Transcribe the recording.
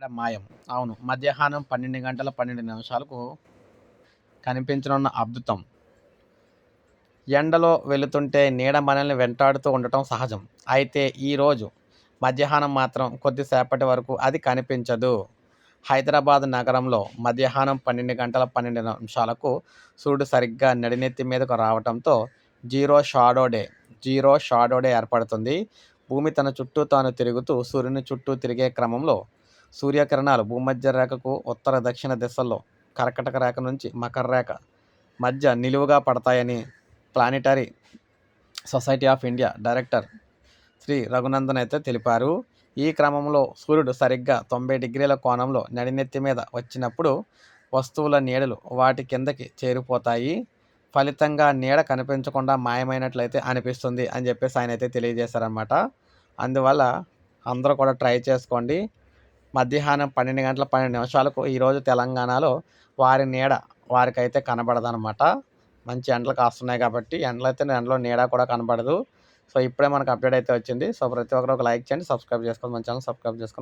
మాయం. అవును. మధ్యాహ్నం 12 గంటల 12 నిమిషాలకు కనిపించనున్న అద్భుతం. ఎండలో వెళుతుంటే నీడ మనల్ని వెంటాడుతూ ఉండటం సహజం. అయితే ఈరోజు మధ్యాహ్నం మాత్రం కొద్దిసేపటి వరకు అది కనిపించదు. హైదరాబాద్ నగరంలో మధ్యాహ్నం 12 గంటల 12 నిమిషాలకు సూర్యుడు సరిగ్గా నడినెత్తి మీదకు రావటంతో జీరో షాడో డే ఏర్పడుతుంది. భూమి తన చుట్టూ తాను తిరుగుతూ సూర్యుని చుట్టూ తిరిగే క్రమంలో సూర్యకిరణాలు భూమధ్య రేఖకు ఉత్తర దక్షిణ దిశల్లో కర్కటక రేఖ నుంచి మకర రేఖ మధ్య నిలువుగా పడతాయని planetary society of India director Shri Raghunandan అయితే తెలిపారు. ఈ క్రమంలో సూర్యుడు సరిగ్గా 90 డిగ్రీల కోణంలో నడినెత్తి మీద వచ్చినప్పుడు వస్తువుల నీడలు వాటి కిందకి చేరిపోతాయి. ఫలితంగా నీడ కనిపించకుండా మాయమైనట్లయితే అనిపిస్తుంది అని చెప్పేసి ఆయన అయితే తెలియజేశారనమాట. అందువల్ల అందరూ కూడా ట్రై చేసుకోండి. మధ్యాహ్నం 12 గంటల 12 నిమిషాలకు ఈరోజు తెలంగాణలో వారి నీడ వారికైతే కనబడదనమాట. మంచి ఎండలు కాస్తున్నాయి కాబట్టి ఎండలో నీడ కూడా కనబడదు. సో, ఇప్పుడే మనకు అప్డేట్ అయితే వచ్చింది. సో, ప్రతి ఒక్కరు ఒక లైక్ చేయండి, సబ్స్క్రైబ్ చేసుకోండి. మన ఛానల్ సబ్స్క్రైబ్ చేసుకోండి.